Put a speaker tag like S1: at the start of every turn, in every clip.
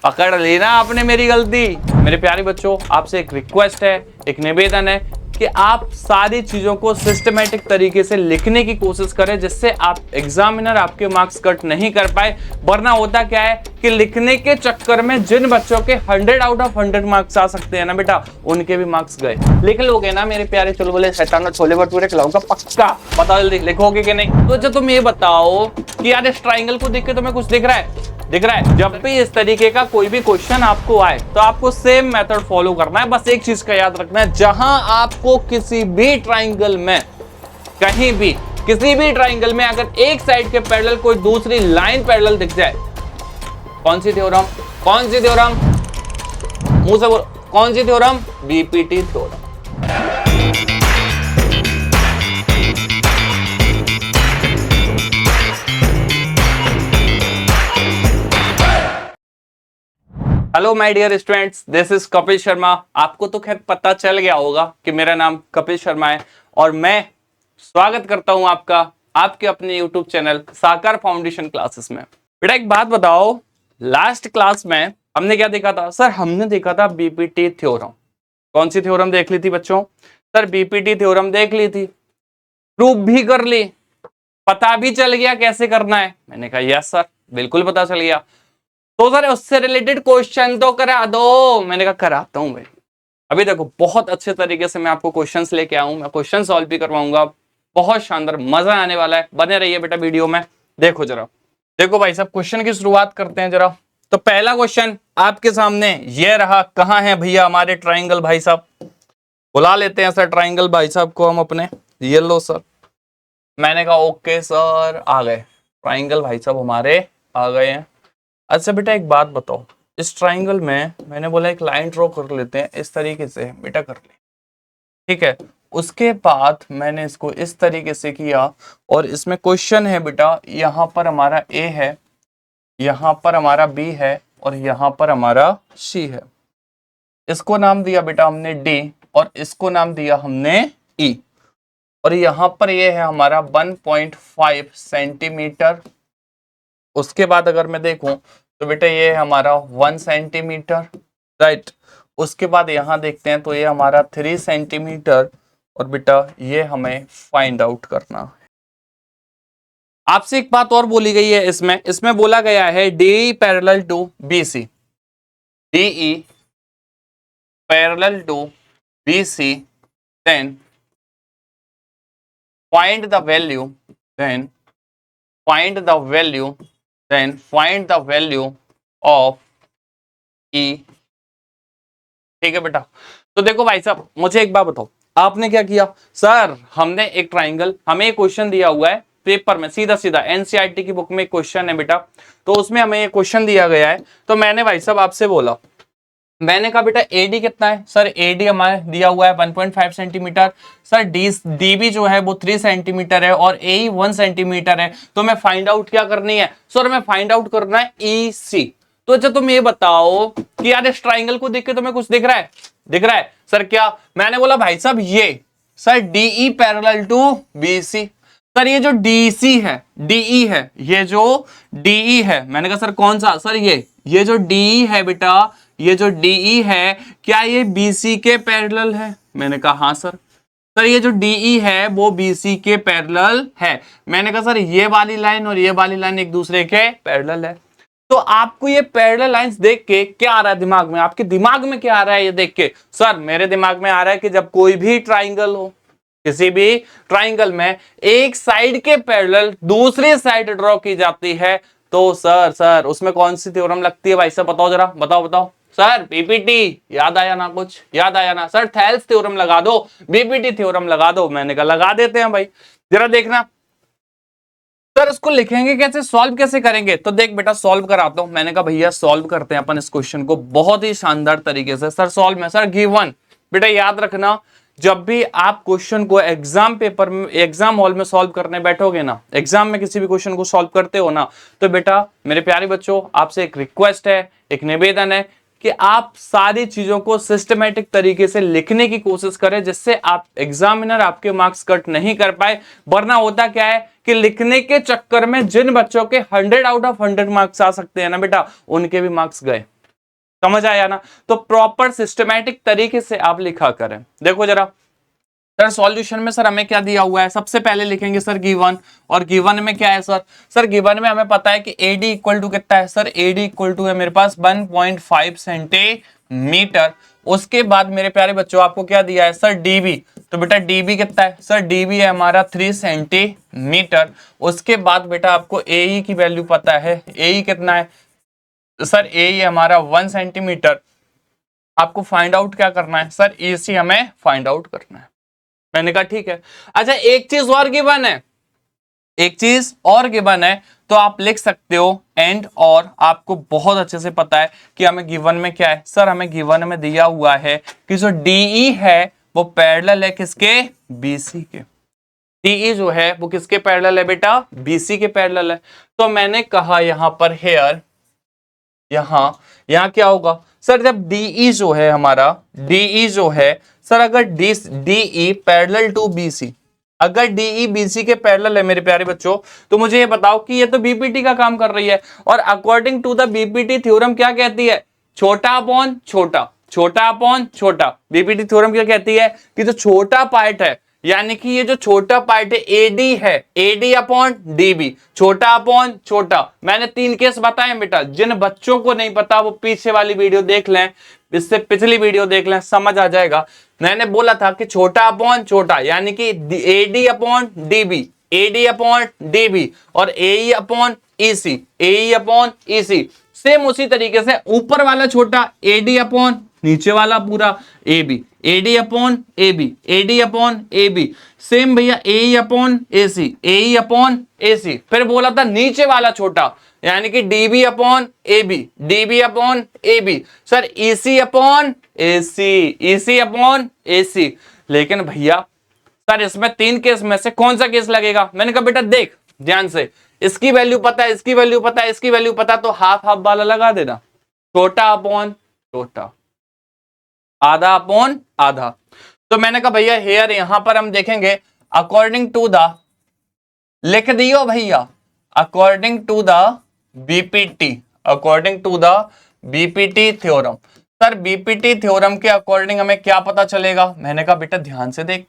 S1: पकड़ ली ना आपने मेरी गलती। मेरे प्यारे बच्चों, आपसे एक रिक्वेस्ट है, एक निवेदन है कि आप सारी चीजों को सिस्टमेटिक तरीके से लिखने की कोशिश करें, जिससे आप एग्जामिनर आपके मार्क्स कट नहीं कर पाए। वरना होता क्या है कि लिखने के चक्कर में जिन बच्चों के 100 आउट ऑफ 100 मार्क्स आ सकते हैं ना बेटा, उनके भी मार्क्स गए। लिख लोगे ना मेरे प्यारे चलो बोले शैतान छोले भटूरे खिलाऊंगा पक्का? बताओ जल्दी, लिखोगे कि नहीं? तो अच्छा तुम ये बताओ कि यार इस ट्राइंगल को देख के तुम्हें कुछ दिख रहा है? दिख रहा है? जब भी इस तरीके का कोई भी क्वेश्चन आपको आए तो आपको सेम मेथड फॉलो करना है। बस एक चीज का याद रखना है, जहां आपको किसी भी ट्राइंगल में, कहीं भी किसी भी ट्राइंगल में अगर एक साइड के पैरेलल कोई दूसरी लाइन पैरेलल दिख जाए, कौन सी थ्योरम? कौन सी थ्योरम? मुंह से बोलो, कौन सी theorem? BPT theorem. Hello my dear students, this is Kapil Sharma. आपको तो खैर पता चल गया होगा कि मेरा नाम कपिल शर्मा है और मैं स्वागत करता हूं आपका आपके अपने YouTube चैनल साकार फाउंडेशन क्लासेस में। बेटा एक बात बताओ, लास्ट क्लास में हमने क्या देखा था? सर हमने देखा था बीपीटी थ्योरम। कौन सी थ्योरम देख ली थी बच्चों? सर बीपीटी थ्योरम देख ली थी, प्रूफ भी कर ली, पता भी चल गया कैसे करना है। मैंने कहा यस सर, बिल्कुल पता चल गया। तो सर उससे रिलेटेड क्वेश्चन तो करा दो। मैंने कहा कराता हूं भाई। अभी देखो बहुत अच्छे तरीके से मैं आपको क्वेश्चंस लेके आऊं, मैं क्वेश्चन सॉल्व भी करवाऊंगा। बहुत शानदार, मजा आने वाला है। बने रहिए बेटा वीडियो में। देखो जरा, देखो भाई साहब क्वेश्चन की शुरुआत करते हैं जरा। तो पहला क्वेश्चन आपके सामने ये रहा। कहाँ है भैया हमारे ट्राइंगल भाई साहब? बुला लेते हैं सर ट्राइंगल भाई साहब को हम अपने। ये लो सर। मैंने कहा ओके सर, आ गए ट्राइंगल भाई साहब हमारे, आ गए हैं। अच्छा बेटा एक बात बताओ, इस ट्राइंगल में मैंने बोला एक लाइन ड्रॉ कर लेते हैं इस तरीके से। बेटा कर ले, ठीक है। उसके बाद मैंने इसको इस तरीके से किया और इसमें क्वेश्चन है बेटा, यहाँ पर हमारा ए है, यहाँ पर हमारा बी है और यहाँ पर हमारा सी है। इसको नाम दिया बेटा हमने डी और इसको नाम दिया हमने ई। और यहाँ पर ये है हमारा 1.5 सेंटीमीटर। उसके बाद अगर मैं देखूं तो बेटा ये है हमारा 1 सेंटीमीटर, राइट। उसके बाद यहां देखते हैं तो ये हमारा 3 सेंटीमीटर और बेटा ये हमें फाइंड आउट करना है। आपसे एक बात और बोली गई है इसमें बोला गया है D parallel to BC, DE parallel to BC, then find the value, then find the value, then find the value of E। ठीक है बेटा। तो देखो भाई साहब मुझे एक बात बताओ, आपने क्या किया? सर हमने एक ट्राइंगल, हमें एक क्वेश्चन दिया हुआ है पेपर में, सीधा सीधा एनसीईआरटी की बुक में एक क्वेश्चन है बेटा, तो उसमें हमें एक क्वेश्चन दिया गया है। तो मैंने भाई साहब आपसे बोला, मैंने कहा बेटा एडी कितना है? सर एडी हमारे दिया हुआ है 1.5 सेंटीमीटर। सर डीबी जो है वो 3 सेंटीमीटर है और ए 1 सेंटीमीटर है। तो मैं फाइंड आउट क्या करनी है? सर मैं फाइंड आउट करना है ईसी। तो अच्छा तुम ये बताओ कि यार इस ट्राइंगल को देख के तुम्हें कुछ दिख रहा है? दिख रहा है? सर क्या? मैंने बोला भाई साहब ये sir DE parallel to BC. Sir ये जो डीसी है, डीई है, ये जो डीई है, मैंने कहा सर कौन सा? सर ये जो डीई है बेटा, ये जो डीई है क्या ये बीसी के पैरेलल है? मैंने कहा हाँ सर। सर ये जो डीई है वो बीसी के पैरेलल है। मैंने कहा सर ये वाली लाइन और ये वाली लाइन एक दूसरे के पैरेलल है। तो आपको ये पैरेलल लाइंस देख के क्या आ रहा है दिमाग में? आपके दिमाग में क्या आ रहा है ये देख के? सर मेरे दिमाग में आ रहा है कि जब कोई भी ट्राइंगल हो, किसी भी ट्राइंगल में एक साइड के पैरेलल दूसरी साइड ड्रॉ की जाती है तो सर उसमें कौन सी थ्योरम लगती है भाई साहब? बताओ जरा, बताओ। सर बीपीटी, याद आया ना? कुछ याद आया ना? सर थेल्स थ्योरम लगा दो, बीपीटी थ्योरम लगा दो। मैंने कहा लगा देते हैं भाई, जरा देखना। सर उसको लिखेंगे कैसे, सॉल्व कैसे करेंगे? तो देख बेटा सॉल्व कराता हूं। मैंने कहा भैया सॉल्व करते हैं अपन इस क्वेश्चन को बहुत ही शानदार तरीके से। सर सॉल्व में सर गिवन, बेटा याद रखना जब भी आप क्वेश्चन को एग्जाम पेपर में, एग्जाम हॉल में सॉल्व करने बैठोगे ना, एग्जाम में किसी भी क्वेश्चन को सॉल्व करते हो ना, तो बेटा मेरे प्यारे बच्चों आपसे एक रिक्वेस्ट है, एक निवेदन है कि आप सारी चीजों को सिस्टमेटिक तरीके से लिखने की कोशिश करें, जिससे आप एग्जामिनर आपके मार्क्स कट नहीं कर पाए। वरना होता क्या है कि लिखने के चक्कर में जिन बच्चों के 100 आउट ऑफ 100 मार्क्स आ सकते हैं ना बेटा, उनके भी मार्क्स गए। समझ आया ना? तो प्रॉपर सिस्टमैटिक तरीके से आप लिखा करें। देखो जरा सर सॉल्यूशन में सर हमें क्या दिया हुआ है, सबसे पहले लिखेंगे सर गिवन, और गिवन में क्या है सर, सर गिवन में हमें पता है कि AD इक्वल टू कितना है सर, AD इक्वल टू है मेरे पास 1.5 सेंटीमीटर। उसके बाद मेरे प्यारे बच्चों आपको क्या दिया है सर DB, तो बेटा DB कितना है सर, DB है हमारा 3 सेंटीमीटर। उसके बाद बेटा आपको AE की वैल्यू पता है, AE कितना है सर, AE हमारा 1 सेंटीमीटर। आपको फाइंड आउट क्या करना है सर, EC हमें फाइंड आउट करना है। मैंने कहा ठीक है। अच्छा एक चीज और गिवन है, एक चीज और गिवन है, तो आप लिख सकते हो एंड, और आपको बहुत अच्छे से पता है कि हमें गिवन में क्या है सर, हमें गिवन में दिया हुआ है कि जो DE है वो पैरेलल है किसके, BC के। DE जो है वो किसके पैरेलल है बेटा, BC के पैरेलल है। तो मैंने कहा यहां पर हेयर, यहां क्या होगा सर, जब DE जो है हमारा, DE जो है सर, अगर DE पैरेलल टू BC, अगर DE BC के पैरेलल है मेरे प्यारे बच्चों, तो मुझे ये बताओ कि ये तो BPT का काम कर रही है, और according to the BPT theorem क्या कहती है, छोटा अपॉन छोटा, छोटा अपॉन छोटा। BPT थ्योरम क्या कहती है कि जो छोटा पार्ट है, यानी कि ये जो छोटा पार्ट है AD है, AD अपॉन DB, छोटा अपॉन छोटा। मैंने 3 केस बताए बेटा, जिन बच्चों को नहीं पता वो पीछे वाली वीडियो देख लें, इससे पिछली वीडियो देख लें, समझ आ जाएगा। मैंने बोला था कि छोटा अपॉन छोटा यानी कि AD upon DB, AD upon DB और AE upon EC, AE upon EC। Same उसी तरीके से ऊपर वाला छोटा AD अपॉन नीचे वाला पूरा AB, AD upon AB, AD upon AB। Same भैया AE upon AC, AE upon AC। फिर बोला था नीचे वाला छोटा यानी कि DB upon AB, DB upon AB। Sir EC upon AC, EC upon AC। लेकिन भैया सर इसमें 3 केस में से कौन सा केस लगेगा, मैंने कहा बेटा देख ध्यान से, इसकी वैल्यू पता है, इसकी वैल्यू पता है, इसकी वैल्यू पता, तो हाफ हाफ वाला लगा देना, छोटा अपॉन छोटा, आधा अपॉन आधा। तो मैंने कहा भैया हेयर यहां पर हम देखेंगे अकॉर्डिंग टू द, लिख दियो भैया, according to the BPT, according to the BPT theorem. Sir BPT theorem के अकॉर्डिंग हमें क्या पता चलेगा, मैंने कहा बेटा ध्यान से देख,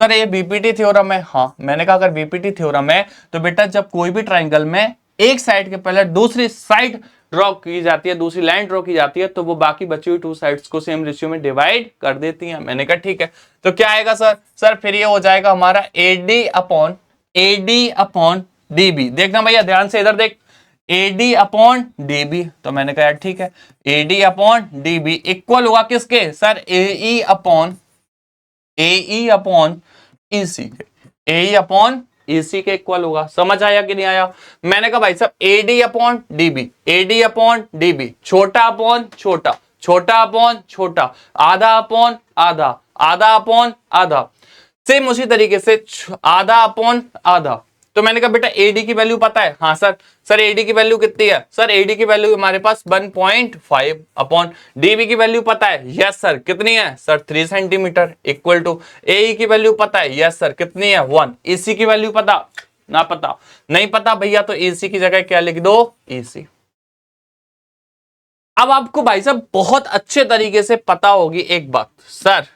S1: सर ये BPT थ्योरम है, हाँ मैंने कहा अगर BPT थ्योरम है तो बेटा जब कोई भी ट्राइंगल में एक साइड के पहले दूसरी साइड ड्रॉ की जाती है, दूसरी लाइन ड्रॉ की जाती है, तो वो बाकी बची हुई 2 साइड्स को सेम रेशियो में डिवाइड कर देती हैं। मैंने कहा ठीक है, तो क्या आएगा सर, सर फिर ये हो जाएगा हमारा AD अपॉन DB। देखना भैया ध्यान से, इधर देख, AD अपॉन DB, तो मैंने कहा यार ठीक है, AD अपॉन DB इक्वल होगा किसके सर, AE अपॉन EC के, AE अपॉन EC के इक्वल होगा। समझ आया कि नहीं आया? मैंने कहा भाई साहब AD upon DB, AD upon DB, छोटा अपॉन छोटा, छोटा अपॉन छोटा, आधा अपॉन आधा, आधा अपॉन आधा। सेम उसी तरीके से आधा अपॉन आधा। तो मैंने कहा बेटा AD की वैल्यू पता है, हाँ सर, सर AD की वैल्यू कितनी है सर, AD की वैल्यू हमारे पास 1.5 अपॉन DB की वैल्यू पता है, यस सर कितनी है sir 3 centimetre, equal to AE की वैल्यू पता है, यस सर कितनी है 1, EC की वैल्यू पता ना, पता नहीं पता भैया, तो EC की जगह क्या लिख दो, EC। अब आपको भाई साहब बहुत अच्छे तरीके से पता होगी एक बात, सर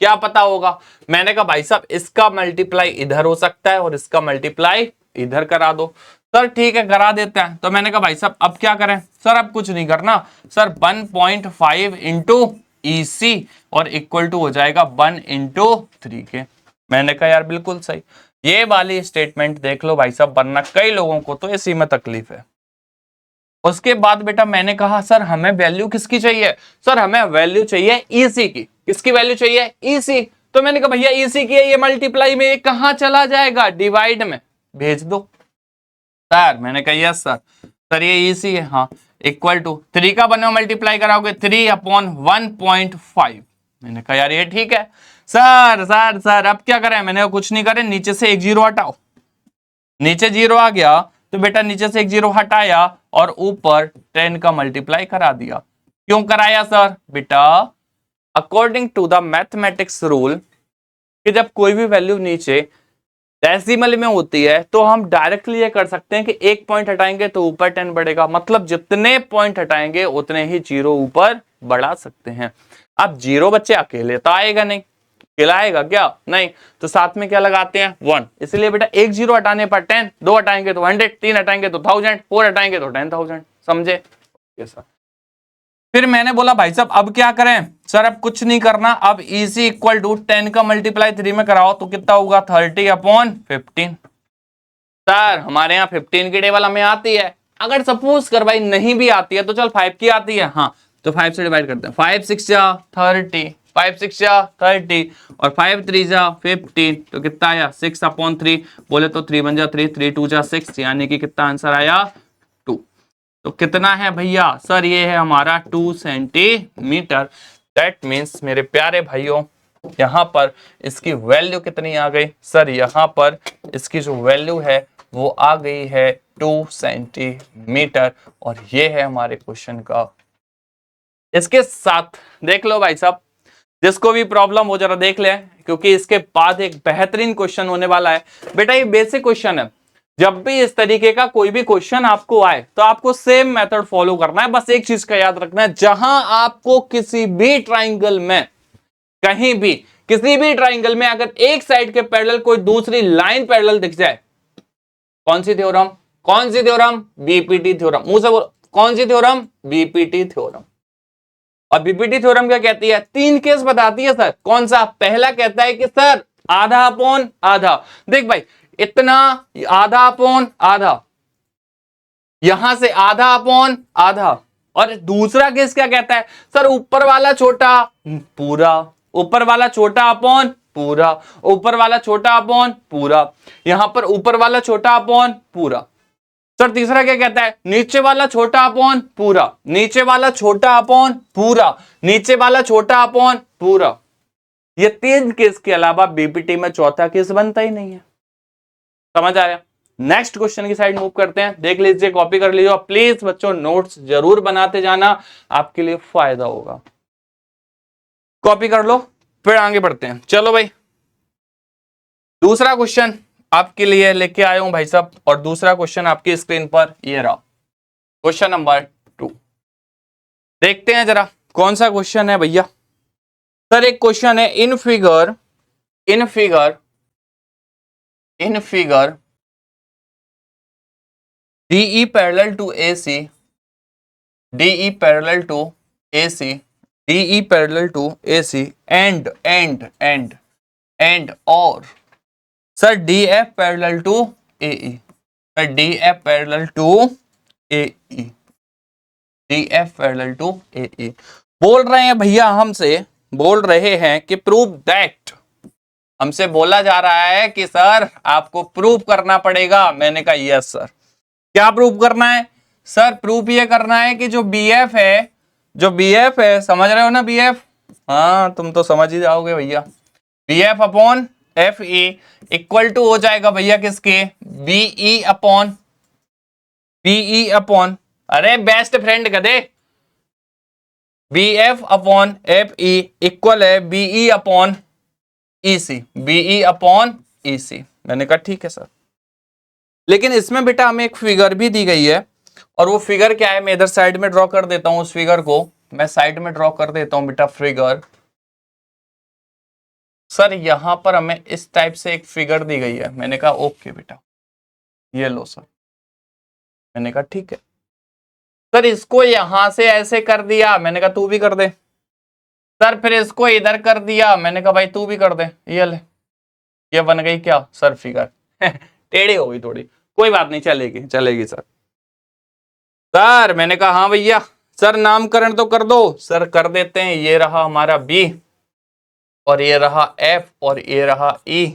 S1: क्या पता होगा, मैंने कहा भाई साहब इसका मल्टीप्लाई इधर हो सकता है और इसका मल्टीप्लाई इधर करा दो। सर ठीक है करा देते हैं। तो मैंने कहा भाई साहब अब क्या करें, सर अब कुछ नहीं करना सर, 1.5 इंटू EC और इक्वल टू हो जाएगा 1 इंटू 3 के। मैंने कहा यार बिल्कुल सही, ये वाली स्टेटमेंट देख लो भाई साहब, वरना कई लोगों को तो इसी में तकलीफ है। उसके बाद बेटा मैंने कहा सर हमें वैल्यू किसकी चाहिए, सर हमें वैल्यू चाहिए EC की, किसकी वैल्यू चाहिए, EC। तो मैंने कहा भैया EC की है, ये मल्टीप्लाई में कहां चला जाएगा, डिवाइड में भेज दो। सर मैंने कहा यस सर, सर ये EC है, हाँ इक्वल टू 3 का बने मल्टीप्लाई कराओगे 3 अपॉन 1.5। मैंने कहा यार ये ठीक है। सर सर सर अब क्या करें, मैंने कुछ नहीं करे, नीचे से एक जीरो हटाओ, नीचे जीरो आ गया तो बेटा नीचे से एक जीरो हटाया और ऊपर 10 का मल्टीप्लाई करा दिया। क्यों कराया सर, बेटा according to the mathematics rule कि जब कोई भी वैल्यू नीचे डेसिमल में होती है तो हम डायरेक्टली ये कर सकते हैं कि एक पॉइंट हटाएंगे तो ऊपर 10 बढ़ेगा, मतलब जितने पॉइंट हटाएंगे उतने ही जीरो ऊपर बढ़ा सकते हैं। अब जीरो बच्चे अकेले तो आएगा नहीं, खिलाएगा क्या, नहीं, तो साथ में क्या लगाते हैं 1, इसलिए बेटा एक जीरो हटाने पर 10, 2 हटाएंगे तो 100, 3 हटाएंगे तो 1000, 4 हटाएंगे तो 10,000, समझे? फिर मैंने बोला भाई साहब अब क्या करें सर, अब कुछ नहीं करना, अब इजी इक्वल टू 10 का मल्टीप्लाई 3 में कराओ तो कितना होगा 30/15। सर हमारे यहाँ 15 की टेबल हमें आती है, अगर सपोज कर भाई नहीं भी आती है तो चल 5 की आती है, हाँ तो 5 से डिवाइड करते हैं, 5 6 जा 30, 5 6 जा 30 और 5 3 जा 15, तो कितना आया 6/3, बोले तो 3 1 जा 3, 3 2 जा 6, यानी कि कितना आंसर आया 2। तो कितना है भैया सर, ये है हमारा 2 सेंटीमीटर। दैट मीन्स मेरे प्यारे भाइयों यहाँ पर इसकी वैल्यू कितनी आ गई सर, यहाँ पर इसकी जो वैल्यू है वो आ गई है 2 सेंटीमीटर, और ये है हमारे क्वेश्चन का। इसके साथ देख लो भाई साहब, जिसको भी प्रॉब्लम हो जरा देख ले, क्योंकि इसके बाद एक बेहतरीन क्वेश्चन होने वाला है। बेटा ये बेसिक क्वेश्चन है, जब भी इस तरीके का कोई भी क्वेश्चन आपको आए तो आपको सेम मेथड फॉलो करना है, बस एक चीज का याद रखना है, जहां आपको किसी भी ट्राइंगल में, कहीं भी किसी भी ट्राइंगल में अगर एक साइड के पैरेलल कोई दूसरी लाइन पैरेलल दिख जाए, कौन सी थ्योरम, कौन सी थ्योरम, बीपीटी थ्योरम, मुंह से बोलो कौन सी थ्योरम, बीपीटी थ्योरम। और बीपीटी थ्योरम क्या कहती है, 3 केस बताती है सर, कौन सा, पहला कहता है कि सर आधा अपॉन आधा, देख भाई इतना आधा अपॉन आधा, यहां से आधा अपॉन आधा, और दूसरा केस क्या कहता है सर ऊपर वाला छोटा पूरा, ऊपर वाला छोटा अपॉन पूरा, ऊपर वाला छोटा अपॉन पूरा, यहां पर ऊपर वाला छोटा अपॉन पूरा। सर तीसरा क्या कहता है, नीचे वाला छोटा अपॉन पूरा, नीचे वाला छोटा अपॉन पूरा, नीचे वाला छोटा अपॉन पूरा। ये 3 केस के अलावा बीपीटी में चौथा केस बनता ही नहीं है। समझ आया? नेक्स्ट क्वेश्चन की साइड मूव करते हैं, देख लीजिए, कॉपी कर लीजिए, प्लीज बच्चों नोट्स जरूर बनाते जाना, आपके लिए फायदा होगा। कॉपी कर लो, फिर आगे बढ़ते हैं। चलो भाई दूसरा क्वेश्चन आपके लिए लेके आया हूं भाई साहब, और दूसरा क्वेश्चन आपकी स्क्रीन पर ये रहा, क्वेश्चन नंबर 2। देखते हैं जरा कौन सा क्वेश्चन है भैया। सर एक क्वेश्चन है, in figure DE parallel to AC, DE parallel to AC, DE parallel to AC and or sir DF parallel to AE, sir DF parallel to AE, DF parallel to AE बोल रहे हैं भैया, हमसे बोल रहे हैं कि प्रूव दैट, हमसे बोला जा रहा है कि सर आपको प्रूव करना पड़ेगा। मैंने कहा यस सर। क्या प्रूव करना है सर, प्रूफ ये करना है कि जो BF है, जो BF है, समझ रहे हो ना BF, हाँ तुम तो समझ ही जाओगे भैया, BF upon FE equal to हो जाएगा भैया किसके, BE अपॉन अरे बेस्ट फ्रेंड कदे, BF अपॉन FE इक्वल है BE upon EC, BE upon EC। मैंने कहा ठीक है सर, लेकिन इसमें बेटा हमें एक फिगर भी दी गई है, और वो फिगर क्या है, मैं इधर साइड में ड्रॉ कर देता हूं, उस फिगर को मैं साइड में ड्रॉ कर देता हूं बेटा फिगर। सर यहां पर हमें इस टाइप से एक फिगर दी गई है। मैंने कहा ओके बेटा, ये लो सर। मैंने कहा ठीक है सर, इसको यहां से ऐसे कर दिया, मैंने कहा तू भी कर दे सर, फिर इसको इधर कर दिया, मैंने कहा भाई तू भी कर दे, ये ले, ये बन गई क्या सर फिगर टेढ़ी हो गई थोड़ी, कोई बात नहीं, चलेगी चलेगी सर। सर मैंने कहा हाँ भैया, सर नामकरण तो कर दो, सर कर देते हैं, ये रहा हमारा B, और ये रहा F, और ये रहा E,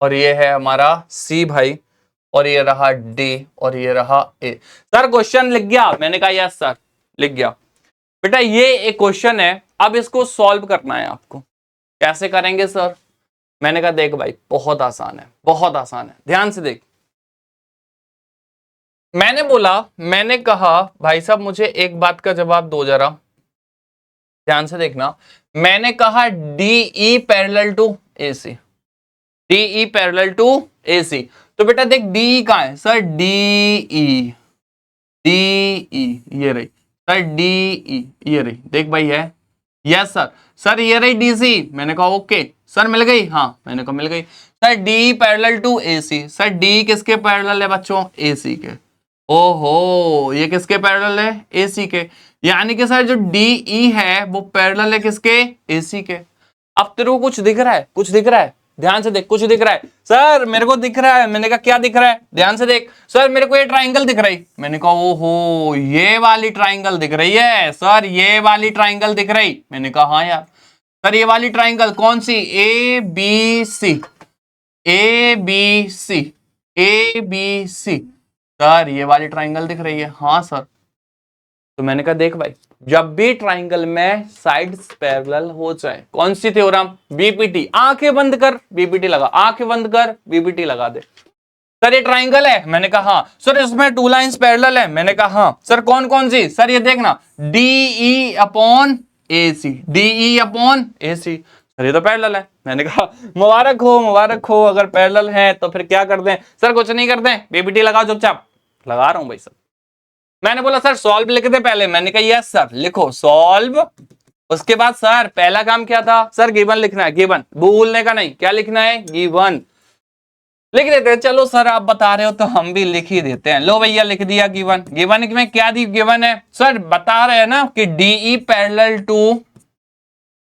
S1: और ये है हमारा C भाई, और ये रहा D, और ये रहा A। सर क्वेश्चन लिख गया, मैंने कहा यस सर लिख गया। बेटा ये एक क्वेश्चन है, अब इसको सॉल्व करना है आपको। कैसे करेंगे सर, मैंने कहा देख भाई बहुत आसान है, बहुत आसान है, ध्यान से देख। मैंने बोला, मैंने कहा भाई साहब मुझे एक बात का जवाब दो जरा, ध्यान से देखना। मैंने कहा DE parallel to AC, DE parallel to AC। तो बेटा देख DE कहाँ है सर, DE ये रही सर, DE ये रही, देख भाई है, यस सर ये रही DC। मैंने कहा ओके सर मिल गई, हाँ मैंने कहा मिल गई sir. DE parallel to AC, sir DE किसके पैरेलल है बच्चों, AC के। ओहो ये किसके पैरेलल है, AC के, यानी कि सर जो DE है वो पैरेलल है किसके, AC के। अब तेरे को कुछ दिख रहा है, कुछ दिख रहा है, ध्यान से देख, कुछ दिख रहा है सर, मेरे को दिख रहा है। मैंने कहा क्या दिख रहा है, ध्यान से देख सर, मेरे को ये ट्राइंगल दिख रही। मैंने कहा ओहो ये वाली ट्राइंगल दिख रही है सर, ये वाली ट्राइंगल दिख रही। मैंने कहा हाँ यार सर ये वाली ट्राइंगल कौन सी, ABC सर ये वाली ट्राइंगल दिख रही है, हाँ सर। तो मैंने कहा देख भाई जब भी ट्राइंगल में साइड्स पैरेलल हो जाए, कौन सी थ्योरम, बीपीटी। आंखें बंद कर बीपीटी लगा, आंखें बंद कर बीपीटी लगा दे। सर ये ट्राइंगल है, मैंने कहा हाँ सर। इसमें टू लाइंस पैरेलल है, मैंने कहा हाँ सर। कौन कौन सी, सर ये देखना DE upon AC, DE upon AC, sir ये तो पैरेलल है। मैंने कहा मुबारक हो, अगर पैरेलल है तो फिर क्या कर दें सर, कुछ नहीं करते, बीपीटी लगाओ चुपचाप। लगा रहा हूं भाई सर। मैंने बोला सर सॉल्व लिख दे पहले, मैंने कहा यस सर लिखो सॉल्व। उसके बाद सर पहला काम क्या था सर, गिवन लिखना है, गिवन भूलने का नहीं, क्या लिखना है, गिवन लिख देते हैं। चलो सर आप बता रहे हो तो हम भी लिख ही देते हैं। लो भैया लिख दिया गिवन। गिवन में क्या दी, गिवन है सर बता रहे हैं ना कि DE parallel to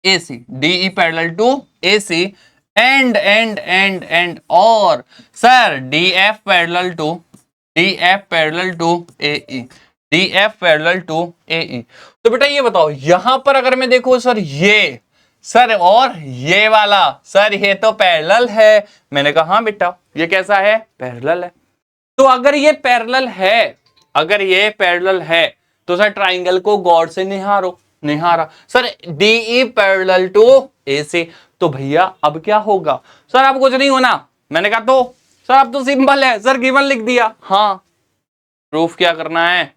S1: AC, DE parallel to AC and और sir DF parallel to AE, DF parallel to AE। तो बेटा ये बताओ यहां पर अगर मैं देखो सर ये सर और ये वाला सर ये तो पैरेलल है। मैंने कहा हाँ बेटा ये कैसा है, पैरेलल है। तो अगर ये पैरेलल है, तो सर ट्राइंगल को गौर से निहारा sir, DE parallel to AC। तो भैया अब क्या होगा सर, अब कुछ नहीं होना। मैंने कहा तो सर अब तो सिंपल है सर, गिवन लिख दिया। हाँ प्रूफ क्या करना है,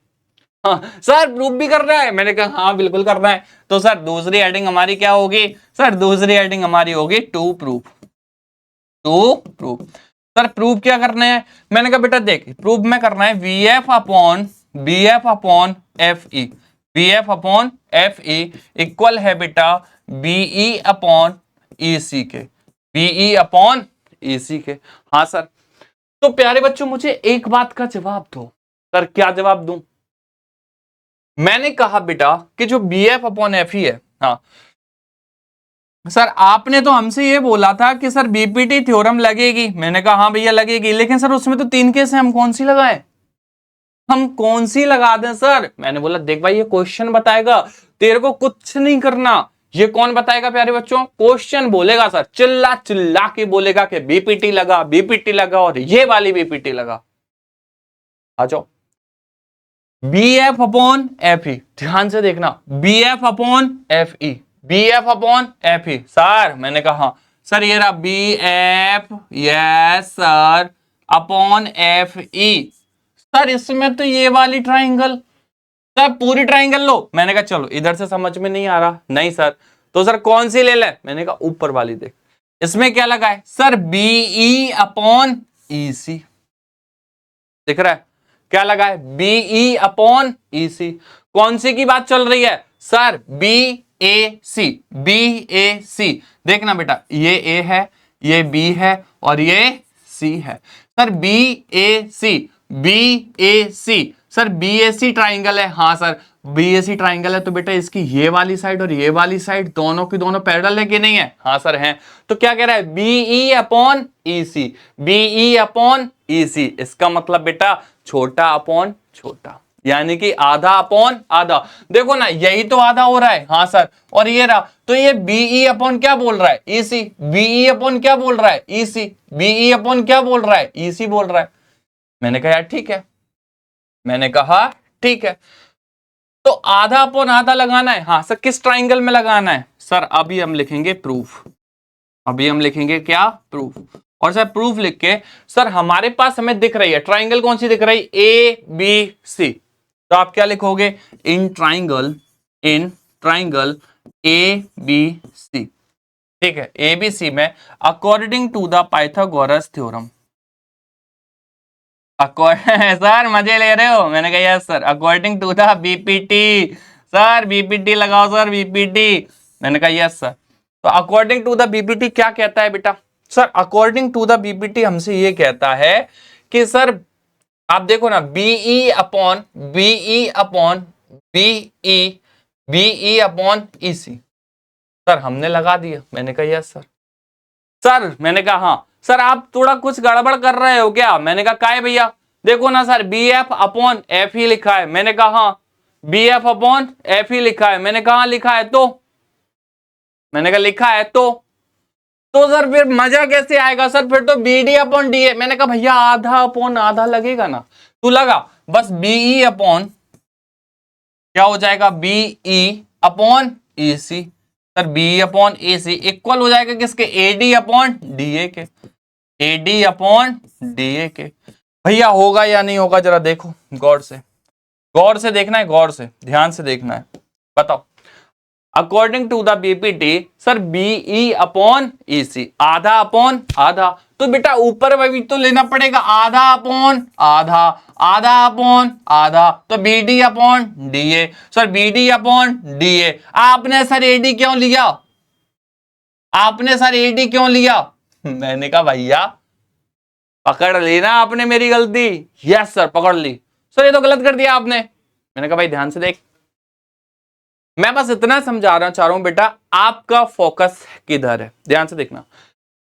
S1: हाँ सर प्रूफ भी करना है। मैंने कहा हाँ बिल्कुल करना है। तो सर दूसरी हेडिंग हमारी क्या होगी, सर दूसरी हेडिंग हमारी होगी टू प्रूफ। सर प्रूफ क्या करना है, मैंने कहा बेटा देख प्रूफ में करना है BF अपॉन FE इक्वल है बेटा BE अपॉन EC के, हाँ सर। तो प्यारे बच्चों मुझे एक बात का जवाब दो सर, क्या जवाब दूं। मैंने कहा बेटा कि जो BF अपॉन FE है, हाँ सर आपने तो हमसे ये बोला था कि सर बीपीटी थ्योरम लगेगी। मैंने कहा हाँ भैया लगेगी, लेकिन सर उसमें तो 3 केस है, हम कौन सी लगा दें सर। मैंने बोला देख भाई ये क्वेश्चन बताएगा, तेरे को कुछ नहीं करना। ये कौन बताएगा प्यारे बच्चों, क्वेश्चन बोलेगा सर, चिल्ला के बोलेगा कि बीपीटी लगा और ये वाली बीपीटी लगा। आ जाओ BF अपॉन FE, ध्यान से देखना BF अपॉन FE सर। मैंने कहा सर ये रहा BF, yes sir, upon FE sir. इसमें तो ये वाली ट्राइंगल सर, पूरी ट्राइंगल लो। मैंने कहा चलो इधर से समझ में नहीं आ रहा, नहीं सर तो सर कौन सी ले ले। मैंने कहा ऊपर वाली देख, इसमें क्या लगा है सर BE अपॉन EC, दिख रहा है क्या लगा है, BE अपॉन EC। कौन सी की बात चल रही है सर, BAC। देखना बेटा ये A है, ये B है और ये C है sir, BAC sir BAC triangle है, हाँ सर BAC ट्राइंगल है। तो बेटा इसकी ये वाली साइड और ये वाली साइड दोनों की दोनों पैरेलल है कि नहीं है, हाँ सर हैं। तो क्या कह रहा है BE अपॉन EC, इसका मतलब बेटा छोटा अपॉन छोटा, यानी कि आधा अपॉन आधा। देखो ना यही तो आधा हो रहा है, हाँ सर, और ये रहा। तो ये BE अपॉन क्या बोल रहा है, EC। BE अपॉन क्या बोल रहा है, EC। BE अपॉन क्या बोल रहा है, EC बोल रहा है। मैंने कहा यार ठीक है, तो आधा अपॉन आधा लगाना है, हाँ सर। किस ट्राइंगल में लगाना है सर, अभी हम लिखेंगे प्रूफ। क्या, प्रूफ। और सर प्रूफ लिख के सर हमारे पास हमें दिख रही है ट्राइंगल, कौन सी दिख रही है, ABC। तो आप क्या लिखोगे, इन ट्राइंगल ABC ठीक है, एबीसी में according to the Pythagoras theorem, sir मजे ले रहे हो, मैंने कहा yes sir, according to the BPT, sir BPT लगाओ सर बीपीटी, मैंने कहा यस सर। तो अकॉर्डिंग टू द बीपीटी क्या कहता है बेटा, sir according to the BPT हमसे ये कहता है कि सर आप देखो ना, BE upon BE upon EC, sir हमने लगा दिया, मैंने कहा यस सर। सर मैंने कहा हाँ सर, आप थोड़ा कुछ गड़बड़ कर रहे हो क्या, मैंने कहा काय भैया, देखो ना sir B F upon F ही लिखा है, मैंने कहा हाँ बी एफ अपॉन एफ ही लिखा है, मैंने कहा लिखा है तो, मैंने कहा लिखा है तो सर फिर मजा कैसे आएगा सर, फिर तो B D upon D A, मैंने कहा भैया आधा अपॉन आधा लगेगा ना, तू लगा बस बीई अपॉन क्या हो जाएगा, BE upon A C, sir B upon A C equal हो जाएगा किसके, एडी अपॉन डीए के, एडी अपॉन डीए के। भैया होगा या नहीं होगा जरा देखो, गौर से देखना है, गौर से ध्यान से देखना है, बताओ। According to the BPT sir be upon EC, आधा अपॉन आधा, तो बेटा ऊपर भी तो लेना पड़ेगा, आधा अपॉन आधा, आधा अपॉन आधा, तो BD upon DA, sir BD upon DA. आपने सर एडी क्यों लिया, आपने सर एडी क्यों लिया, मैंने कहा भैया पकड़ ली ना आपने मेरी गलती, यस सर पकड़ ली, सर ये तो गलत कर दिया आपने, मैंने कहा भाई ध्यान से देख, मैं बस इतना समझाना चाह रहा हूं बेटा, आपका फोकस किधर है, ध्यान से देखना।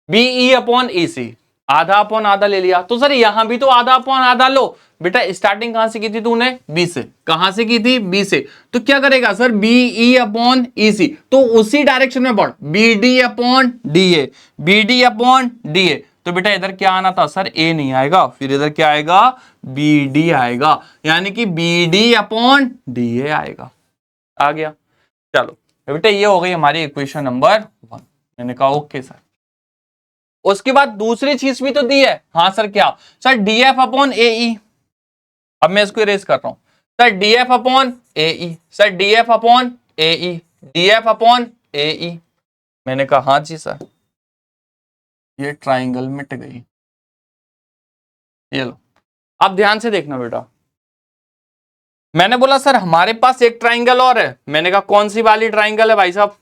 S1: बीई अपॉन ईसी आधा अपॉन आधा ले लिया, तो सर यहां भी तो आधा अपॉन आधा लो, बेटा स्टार्टिंग कहां से की थी तूने, बी से, कहां से की थी, बी से, तो क्या करेगा सर बीई अपॉन ईसी, तो उसी डायरेक्शन में बढ़, BD upon DA, BD upon DA, तो बेटा इधर क्या आना था सर, ए नहीं आएगा, फिर इधर क्या आएगा, बीडी आएगा, यानी कि बीडी अपॉन डीए आएगा, आ गया। चलो बेटा ये हो गई हमारी इक्वेशन नंबर 1, मैंने कहा ओके सर। उसके बाद दूसरी चीज भी तो दी है, हाँ सर क्या, सर डीएफ अपॉन एई, अब मैं इसको इरेज कर रहा हूं, सर डीएफ अपॉन एई, सर डीएफ अपॉन एई, डीएफ अपॉन एई, मैंने कहा हाँ जी सर, ये ट्राइंगल मिट गई, ये लो। अब ध्यान से देखना बेटा, मैंने बोला सर हमारे पास एक ट्राइंगल और है, मैंने कहा कौन सी वाली ट्राइंगल है भाई साहब,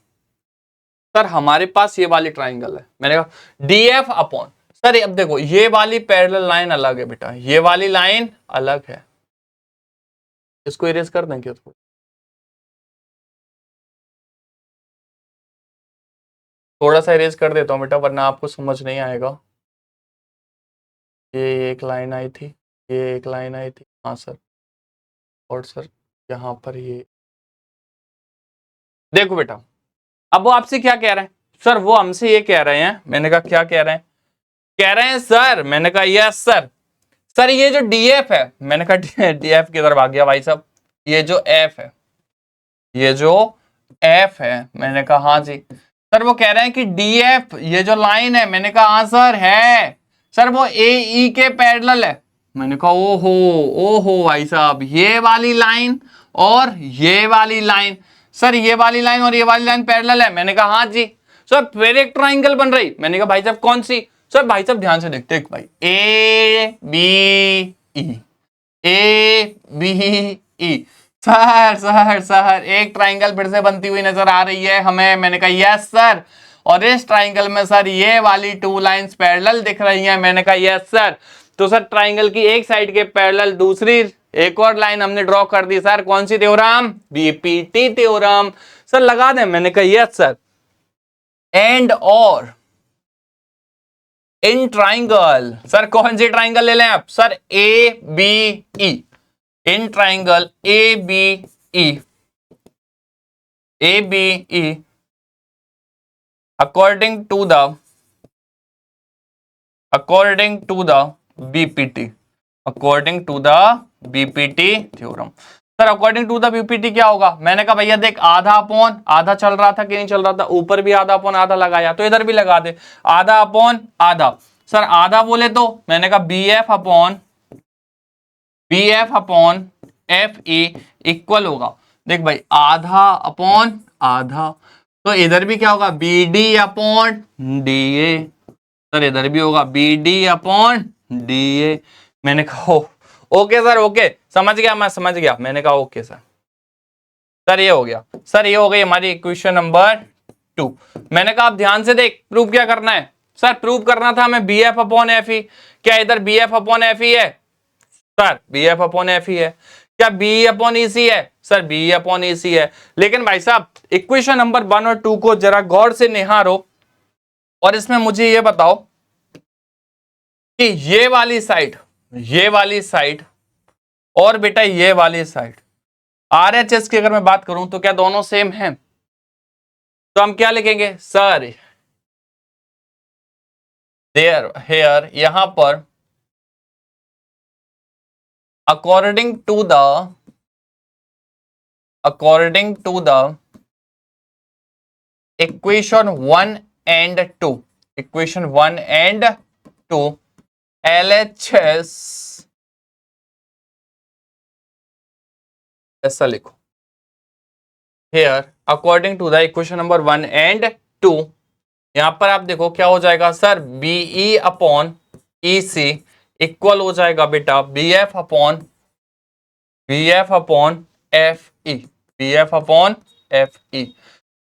S1: सर हमारे पास ये वाली ट्राइंगल है, मैंने कहा डीएफ अपॉन, सर अब देखो ये वाली पैरेलल लाइन अलग है बेटा, ये वाली लाइन अलग है, इसको इरेज कर दें क्या, थोड़ा सा इरेज कर देता हूं बेटा वरना आपको समझ नहीं आएगा। ये एक लाइन आई थी, ये एक लाइन आई थी, हाँ सर, और सर यहाँ पर ये देखो बेटा, अब वो आपसे क्या कह रहे हैं, सर वो हमसे ये कह रहे हैं, मैंने कहा क्या कह रहे हैं, कह रहे हैं सर, मैंने कहा यस सर, सर ये जो डीएफ है, मैंने कहा डीएफ किधर भाग गया भाई साहब, ये जो एफ है, ये जो एफ है, मैंने कहा हाँ जी, सर वो कह रहे हैं कि डीएफ ये जो लाइन है, मैंने कहा हाँ सर है, सर वो ए ई के पैरेलल है, मैंने कहा ओहो ओहो भाई साहब, ये वाली लाइन और ये वाली लाइन, सर ये वाली लाइन और ये वाली लाइन पैरेलल है, मैंने कहा हाँ जी, सर फिर एक ट्राइंगल बन रही, मैंने कहा भाई साहब कौन सी, सर भाई साहब ध्यान से देखते भाई, A B E, A B E, sir sir sir एक ट्राइंगल फिर से बनती हुई नजर आ रही है हमें, मैंने कहा यस सर, और इस ट्राइंगल में सर ये वाली टू लाइंस पैरेलल दिख रही हैं, मैंने कहा यस सर, तो सर ट्राइंगल की एक साइड के पैरेलल दूसरी एक और लाइन हमने ड्रॉ कर दी, सर कौन सी थ्योरम, बीपीटी थ्योरम, सर लगा दें, मैंने कहा यस सर, एंड और इन ट्राइंगल, सर कौन सी ट्राइंगल ले लें आप, sir A B E, in triangle A B E, A B E according to the BPT, according to the BPT theorem, sir according to the BPT क्या होगा, मैंने कहा भैया देख आधा अपॉन आधा चल रहा था कि नहीं चल रहा था, ऊपर भी आधा अपॉन आधा लगाया, तो इधर भी लगा दे आधा अपॉन आधा, सर आधा बोले तो मैंने कहा B F upon F E equal होगा, देख भाई आधा अपॉन आधा, तो इधर भी क्या होगा, B D upon D A. Sir इधर भी होगा B D upon D A. मैंने कहा ओके सर, ओके समझ गया, मैं समझ गया। मैंने कहा ओके सर। सर ये हो गया, सर ये हो गई हमारी इक्वेशन नंबर 2। मैंने कहा आप ध्यान से देख, प्रूव क्या करना है सर? प्रूव करना था हमें B F upon F E. क्या इधर B F upon F E है? Sir B F upon F E है। क्या बी अपॉन ई सी है? Sir B upon E C है। लेकिन भाई साहब इक्वेशन नंबर 1 और 2 को जरा गौर से निहारो और इसमें मुझे ये बताओ कि ये वाली साइड और बेटा ये वाली साइड RHS की अगर मैं बात करूं तो क्या दोनों सेम हैं? तो हम क्या लिखेंगे सर, देयर हेयर यहां पर according to the equation 1 and 2, equation 1 and 2 LHS, ऐसा लिखो here according to the equation number 1 and 2। यहां पर आप देखो क्या हो जाएगा sir, be upon E C equal हो जाएगा बेटा B F upon F E, B F upon F E.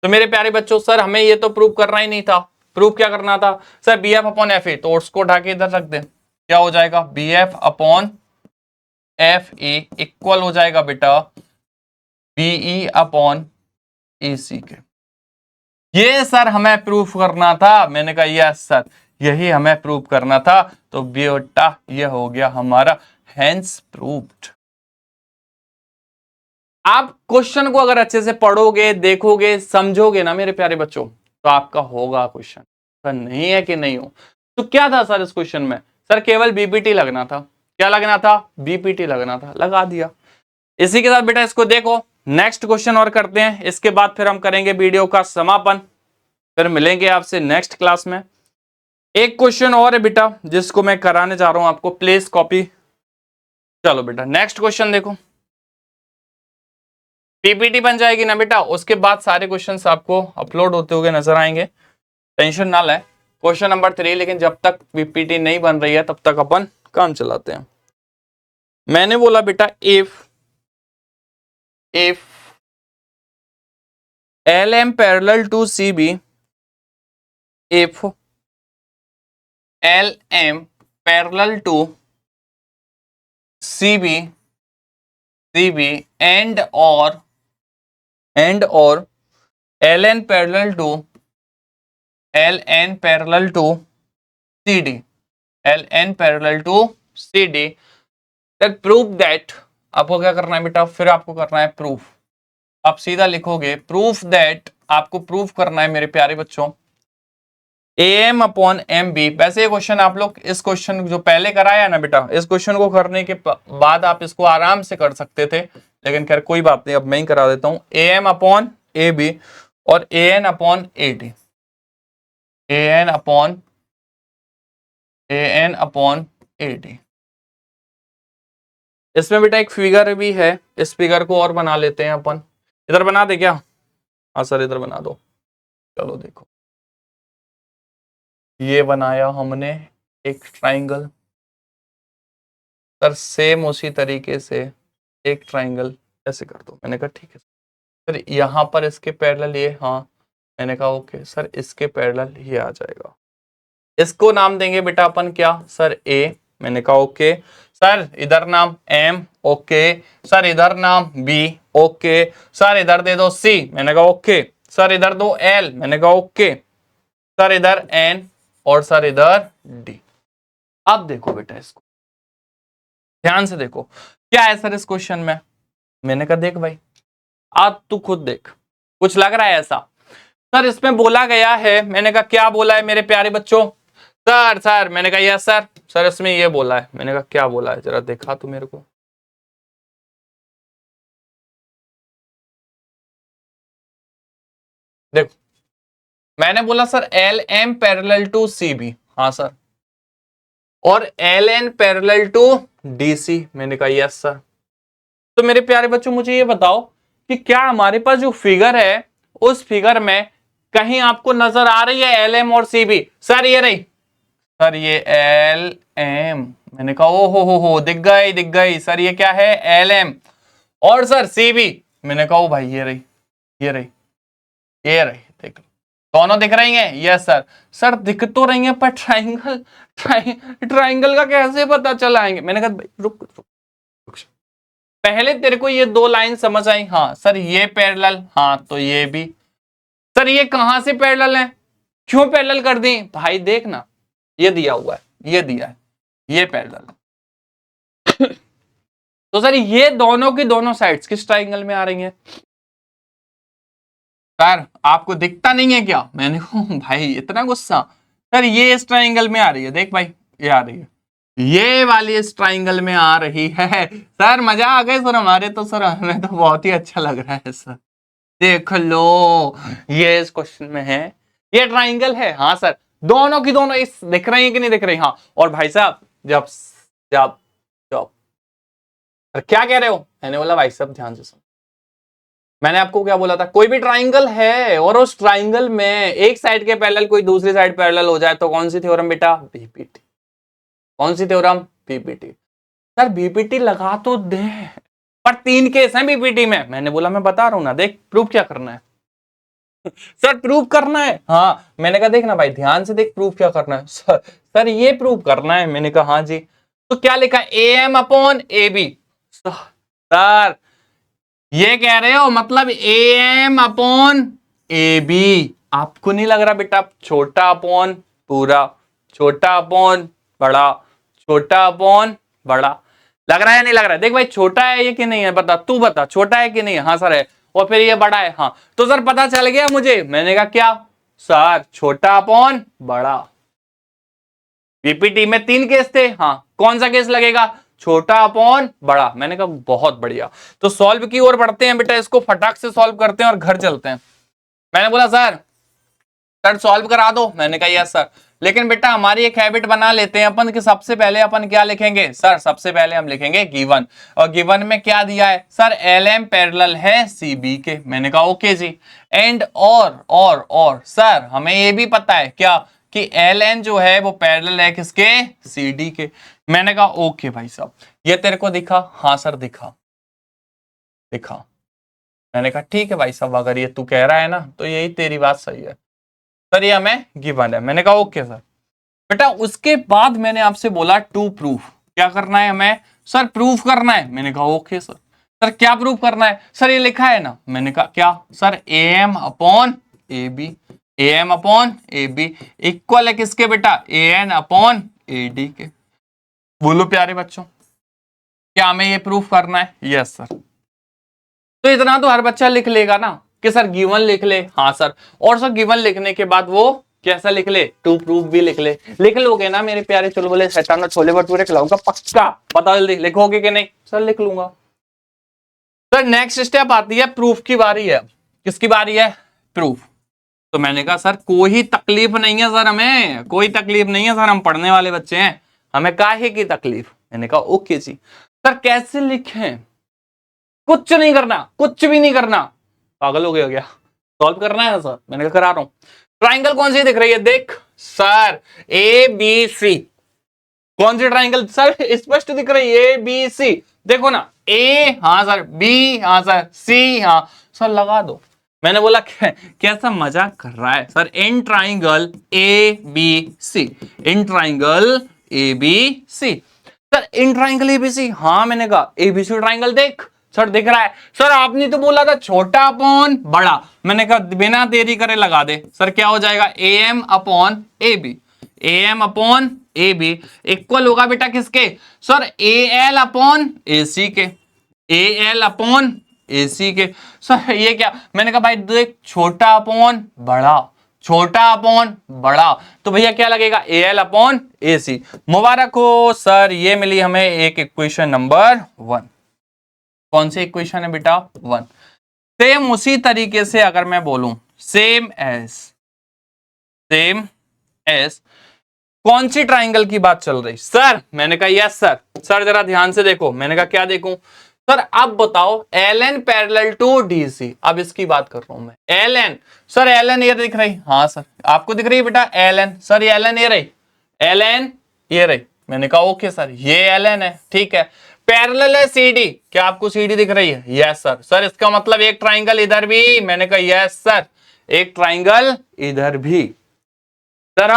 S1: तो मेरे प्यारे बच्चों सर हमें ये तो प्रूव करना ही नहीं था। प्रूव क्या करना था sir? B F upon F E. तो उसको उठा के इधर रख दे, क्या हो जाएगा B F upon F E equal हो जाएगा बेटा बीई अपॉन ई सी के। ये सर हमें प्रूफ करना था। मैंने कहा यस सर यही हमें प्रूफ करना था। तो बेटा ये हो गया हमारा हेंस प्रूव्ड। आप क्वेश्चन को अगर अच्छे से पढ़ोगे, देखोगे, समझोगे ना मेरे प्यारे बच्चों, तो आपका होगा क्वेश्चन। सर नहीं है कि नहीं हो? तो क्या था सर इस क्वेश्चन में? सर केवल बीपीटी लगना था। क्या लगना था? बीपीटी लगना था, लगा दिया। इसी के साथ बेटा इसको देखो, नेक्स्ट क्वेश्चन और करते हैं, इसके बाद फिर हम करेंगे वीडियो का समापन। फिर मिलेंगे आपसे नेक्स्ट क्लास में। एक क्वेश्चन और है बेटा जिसको मैं कराने जा रहा हूं आपको, प्लेस कॉपी। चलो बेटा नेक्स्ट क्वेश्चन देखो, पीपीटी बन जाएगी ना बेटा, उसके बाद सारे क्वेश्चंस आपको अपलोड होते हुए नजर आएंगे, टेंशन ना लें। क्वेश्चन नंबर 3, लेकिन जब तक पीपीटी नहीं बन रही है तब तक अपन काम चलाते हैं। मैंने बोला बेटा if LM parallel to CB, if LM parallel to CB and or LN parallel to CD, that prove that, आपको क्या करना है बेटा? फिर आपको करना है प्रूफ। आप सीधा लिखोगे प्रूफ दैट, आपको प्रूफ करना है मेरे प्यारे बच्चों AM अपॉन MB। वैसे ये क्वेश्चन आप लोग इस क्वेश्चन जो पहले कराया ना बेटा, इस क्वेश्चन को करने के बाद आप इसको आराम से कर सकते थे, लेकिन खैर कोई बात नहीं, अब मैं ही करा देता हूं। AM अपॉन AB और AN upon AD, AN upon AD। इसमें बेटा एक फिगर भी है, इस फिगर को और बना लेते हैं अपन। इधर बना दे क्या? हाँ सर इधर बना दो। चलो देखो, ये बनाया हमने एक ट्राइंगल। सर सेम उसी तरीके से एक ट्राइंगल ऐसे कर दो। मैंने कहा ठीक है सर, यहाँ पर इसके पैरेलल ये, हाँ मैंने कहा ओके सर इसके पैरेलल ये आ जाएगा। इसको नाम देंगे बेटा अपन क्या सर? ए। मैंने कहा ओके सर, इधर नाम M, ओके सर इधर नाम B, ओके सर इधर दे दो C, मैंने कहा ओके सर इधर दो L, मैंने कहा ओके सर इधर N और सर इधर D। अब देखो बेटा इसको ध्यान से देखो क्या है सर इस क्वेश्चन में। मैंने कहा देख भाई अब तू खुद देख, कुछ लग रहा है ऐसा? सर इसमें बोला गया है, मैंने कहा क्या बोला है मेरे प्यारे बच्चों? सर मैंने कहा यस सर इसमें ये बोला है। मैंने कहा क्या बोला है, जरा देखा तू मेरे को। देखो मैंने बोला sir LM parallel to CB, हाँ सर, और LN पैरेलल टू DC, मैंने कहा यस सर। तो मेरे प्यारे बच्चों मुझे ये बताओ कि क्या हमारे पास जो फिगर है उस फिगर में कहीं आपको नजर आ रही है एल एम और सी बी? सर ये रही, सर ये एल एम, मैंने कहा ओ हो दिख गई सर, ये क्या है एल एम, और सर सी बी, मैंने कहा ओ भाई ये रही ये रही ये रही, देख लो दोनों दिख रही हैं? Yes sir. सर दिख तो रही हैं पर ट्राइंगल का कैसे पता चलाएंगे? मैंने कहा रुक रुक, पहले तेरे को ये दो लाइन समझ आई? हाँ सर ये पैरेलल, हाँ तो ये भी। सर ये कहां से पैरेलल है, क्यों पैरेलल कर दी? भाई देख ना, ये दिया हुआ है, ये दिया है, ये पैरेलल तो सर ये दोनों की दोनों साइड्स किस ट्राइंगल में आ रही हैं? सर आपको दिखता नहीं है क्या? मैंने कहा भाई इतना गुस्सा, सर ये इस ट्राइंगल में आ रही है, देख भाई ये आ रही है, ये वाली इस ट्राइंगल में आ रही है। सर मजा आ गया सर हमारे तो, सर हमें तो बहुत ही अच्छा लग रहा है सर, देख लो ये इस क्वेश्चन में है, ये ट्राइंगल है। हाँ सर दोनों की दोनों इस दिख रही है कि नहीं दिख रही? हाँ। और भाई साहब जब जब जब क्या कह रहे हो? मैंने बोला भाई साहब ध्यान से सुनो, मैंने आपको क्या बोला था, कोई भी ट्राइंगल है और उस ट्राइंगल में एक साइड के पैरेलल कोई दूसरी साइड पैरेलल हो जाए तो कौन सी थ्योरम बेटा? बीपीटी। कौन सी थ्योरम? बीपीटी। सर बीपीटी लगा तो दे, पर 3 केस हैं बीपीटी में। मैंने बोला मैं बता रहा हूं ना, देख प्रूफ क्या करना है। सर प्रूफ करना है? हाँ। मैंने कहा देखना भाई ध्यान से देख प्रूफ क्या करना है। सर ये प्रूफ करना है। मैंने कहा हाँ जी। तो क्या लिखा? A M upon A B. Sir ये कह रहे हो मतलब A M upon A B, आपको नहीं लग रहा बेटा छोटा अपॉन पूरा, छोटा अपॉन बड़ा, छोटा अपॉन बड़ा, लग रहा है नहीं लग रहा है? देख भाई छोटा है ये कि नहीं है, बता तू बता, छोटा है कि नहीं है? हाँ सर है। और फिर ये बड़ा है? हाँ। तो सर पता चल गया मुझे। मैंने कहा क्या? सर छोटा अपॉन बड़ा। पीपीटी में 3 केस थे, हाँ कौन सा केस लगेगा? छोटा अपॉन बड़ा। मैंने कहा बहुत बढ़िया, तो सॉल्व की ओर बढ़ते हैं बेटा, इसको फटाक से सॉल्व करते हैं और घर चलते हैं। मैंने बोला सर सॉल्व करा दो। मैंने कहा यस सर, लेकिन बेटा हमारी एक हैबिट बना लेते हैं अपन कि सबसे पहले अपन क्या लिखेंगे? सर सबसे पहले हम लिखेंगे गिवन, और गिवन में क्या दिया है? सर एल एम पैरेलल है सी बी के। मैंने कहा ओके जी। एंड और सर हमें ये भी पता है क्या कि एल एन जो है वो पैरेलल है किसके? सी डी के। मैंने कहा ओके भाई साहब, ये तेरे को दिखा? हाँ सर दिखा दिखा। मैंने कहा ठीक है भाई साहब, अगर ये तू कह रहा है ना तो यही तेरी बात सही है सर, ये हमें गिवन है। मैंने कहा ओके सर। बेटा उसके बाद मैंने आपसे बोला टू प्रूफ, क्या करना है हमें? सर प्रूफ करना है। मैंने कहा ओके सर। सर क्या प्रूफ करना है? सर ये लिखा है ना। मैंने कहा क्या? Sir A M upon A B, A M upon A B equal है किसके बेटा? A N upon A D के। बोलो प्यारे बच्चों, क्या हमें ये प्रूफ करना है? Yes sir. तो इतना तो हर बच्चा लिख लेगा ना कि सर गिवन लिख ले। हाँ सर। और सर गिवन लिखने के बाद वो कैसा लिख ले? टू प्रूफ भी लिख ले। लिख लोगे ना मेरे प्यारे? चलो बोले शैतान छोले भटूरे खिलाऊंगा पक्का, बता जल्दी लिखोगे कि नहीं? सर लिख लूंगा। सर नेक्स्ट स्टेप आती है प्रूफ की बारी है। किसकी बारी है? प्रूफ। तो मैंने कहा सर कोई तकलीफ नहीं है सर, हमें कोई तकलीफ नहीं है सर, हम पढ़ने वाले बच्चे हैं, हमें काहे की तकलीफ? मैंने कहा ओके जी। सर कैसे लिखें? कुछ नहीं करना, कुछ भी नहीं करना। पागल हो गया? सॉल्व करना है ना सर? मैंने कहा करा रहा हूं। ट्राइंगल कौन सी दिख रही है? देख सर ए बी सी। कौन सी ट्राइंगल? सर स्पष्ट दिख रही है ए बी सी। देखो ना ए, हाँ सर, बी, हाँ सर, सी, हाँ सर लगा दो। मैंने बोला कैसा मजाक कर रहा है sir? In triangle A B C, in triangle A B C. Sir in triangle A B C, हाँ मैंने कहा एबीसी ट्राइंगल देख सर दिख रहा है। सर आपने तो बोला था छोटा अपॉन बड़ा। मैंने कहा बिना देरी करे लगा दे। सर क्या हो जाएगा? A M upon A B, A M upon A B equal होगा बेटा किसके? Sir A L upon A C के, A L upon A C के। सर ये क्या? मैंने कहा भाई देख छोटा अपॉन बड़ा, छोटा अपॉन बड़ा, तो भैया क्या लगेगा? ए एल अपॉन ए सी। मुबारक हो सर, ये मिली हमें एक इक्वेशन नंबर 1। कौन सी इक्वेशन है बेटा? 1। सेम उसी तरीके से अगर मैं बोलूं सेम एस कौन सी ट्राइंगल की बात चल रही? सर मैंने कहा यस सर। सर जरा ध्यान से देखो। मैंने कहा क्या देखूं? सर अब बताओ LN पैरेलल टू DC, अब इसकी बात कर रहा हूं मैं। LN सर LN ये दिख रही, हाँ सर आपको दिख रही है बेटा LN, सर ये LN ये रही, LN ये रही, मैंने कहा ओके सर ये LN है, ठीक है। पैरेलल है CD, क्या आपको CD दिख रही है? Yes sir. सर इसका मतलब एक ट्राइंगल इधर भी, मैंने कहा यस सर एक ट्राइंगल इधर भी। सर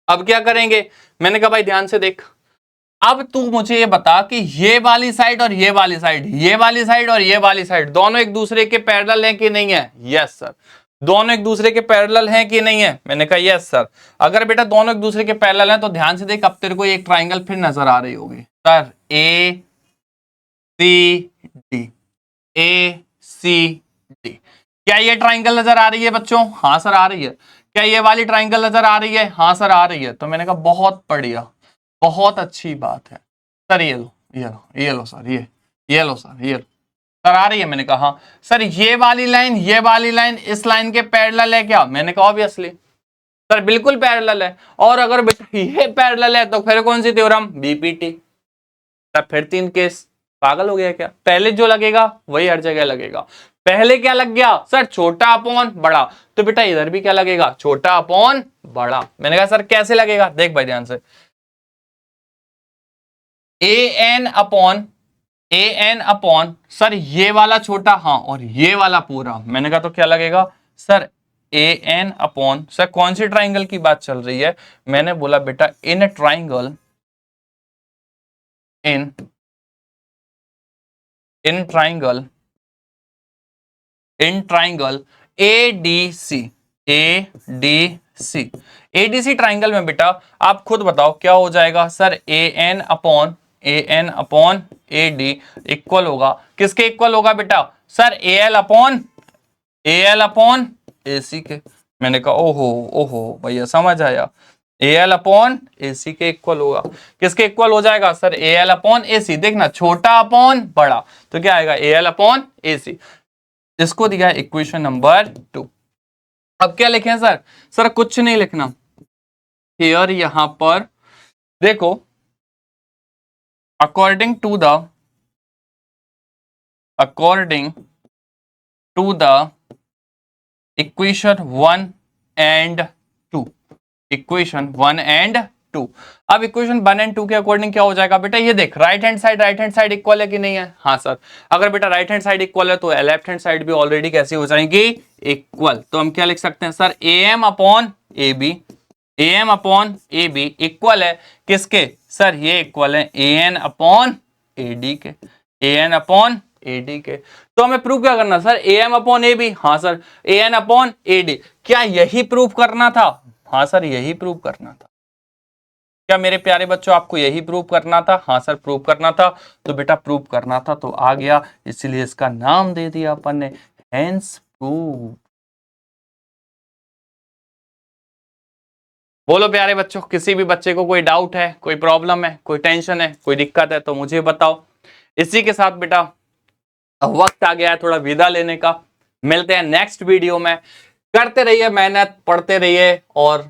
S1: अब क्या करेंगे? मैंने कहा भाई ध्यान से देख, अब तू मुझे ये बता कि ये वाली साइड और ये वाली साइड, ये वाली साइड और ये वाली साइड दोनों एक दूसरे के पैरेलल हैं कि नहीं है? Yes sir. दोनों एक दूसरे के पैरेलल हैं कि नहीं है? मैंने कहा यस सर। अगर बेटा दोनों एक दूसरे के पैरेलल हैं तो ध्यान से देख, अब तेरे को एक ट्राइंगल फिर नजर आ रही होगी सर, ACD, ACD। क्या ये ट्राइंगल नजर आ रही है बच्चों? हाँ सर आ रही है। क्या ये वाली ट्राइंगल नजर आ रही है? हाँ सर आ रही है। तो मैंने कहा बहुत बढ़िया, बहुत अच्छी बात है सर। ये लो ये लो ये लो सर, ये लो सर, ये लो सर आ रही है। मैंने कहा हाँ सर। ये वाली लाइन इस लाइन के पैरेलल है क्या? मैंने कहा ऑब्वियसली सर बिल्कुल पैरेलल है। और अगर बेटा ये पैरेलल है तो फिर कौन सी थ्योरम? BPT। तब फिर 3 केस। पागल हो गया क्या? पहले जो लगेगा वही हर जगह लगेगा। पहले क्या लग गया सर? छोटा अपॉन बड़ा, तो बेटा इधर भी क्या लगेगा? छोटा अपॉन बड़ा। मैंने कहा सर कैसे लगेगा? देख भाई ध्यान से, AN अपॉन सर ये वाला छोटा, हाँ और ये वाला पूरा। मैंने कहा तो क्या लगेगा सर? AN अपॉन सर कौन सी ट्राइंगल की बात चल रही है? मैंने बोला बेटा in triangle, in triangle ADC, ADC triangle में बेटा आप खुद बताओ क्या हो जाएगा sir? AN upon AD equal होगा किसके? इक्वल होगा बेटा सर AL अपॉन AC के। मैंने कहा ओहो भैया समझ आया, AL अपॉन AC के इक्वल होगा। किसके इक्वल हो जाएगा सर? AL upon AC। देखना छोटा अपॉन बड़ा, तो क्या आएगा? AL upon AC। इसको दिया है इक्वेशन नंबर 2। अब क्या लिखें सर? सर कुछ नहीं लिखना, हियर यहां पर देखो, according to the equation 1 and 2, equation 1 and 2। अब इक्वेशन 1 एंड 2 के अकॉर्डिंग क्या हो जाएगा बेटा? ये देख, राइट हैंड साइड इक्वल है कि नहीं है? हाँ सर। अगर बेटा राइट हैंड साइड इक्वल है तो लेफ्ट हैंड साइड भी ऑलरेडी कैसी हो जाएंगी? इक्वल। तो हम क्या लिख सकते हैं sir? AM upon AB equal है किसके सर? ये इक्वल है AN अपॉन AD के, AN अपॉन AD के। तो हमें प्रूव क्या करना सर? AM अपॉन AB, हाँ सर AN अपॉन AD। क्या यही प्रूव करना था? हाँ सर यही प्रूव करना था। क्या मेरे प्यारे बच्चों आपको यही प्रूव करना था? हाँ सर प्रूव करना था। तो बेटा प्रूव करना था तो आ गया, इसलिए इसका नाम दे दिया अपन ने हेंस प्रूव। बोलो प्यारे बच्चों, किसी भी बच्चे को कोई डाउट है, कोई प्रॉब्लम है, कोई टेंशन है, कोई दिक्कत है तो मुझे बताओ। इसी के साथ बेटा वक्त आ गया है थोड़ा विदा लेने का। मिलते हैं नेक्स्ट वीडियो में। करते रहिए मेहनत, पढ़ते रहिए और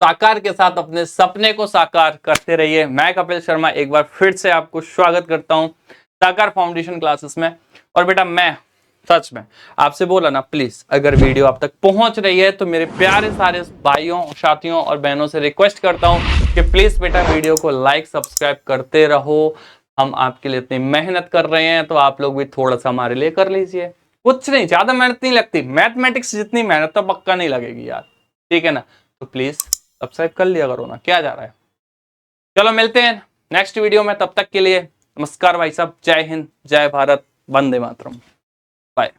S1: साकार के साथ अपने सपने को साकार करते रहिए। मैं कपिल शर्मा एक बार फिर से आपको स्वागत करता हूं साकार फाउंडेशन क्लासेस में। और बेटा मैं सच में आपसे बोला ना, प्लीज अगर वीडियो आप तक पहुंच रही है तो मेरे प्यारे सारे भाइयों, साथियों और बहनों से रिक्वेस्ट करता हूं कि प्लीज बेटा वीडियो को लाइक सब्सक्राइब करते रहो। हम आपके लिए इतनी मेहनत कर रहे हैं तो आप लोग भी थोड़ा सा हमारे लिए कर लीजिए। कुछ नहीं, ज्यादा मेहनत नहीं लगती, मैथमेटिक्स जितनी मेहनत तो पक्का नहीं लगेगी यार, ठीक है ना? तो प्लीज सब्सक्राइब कर लिया करो ना, क्या जा रहा है। चलो मिलते हैं नेक्स्ट वीडियो में, तब तक के लिए नमस्कार भाई साहब, जय हिंद, जय भारत, वंदे मातरम, बाय।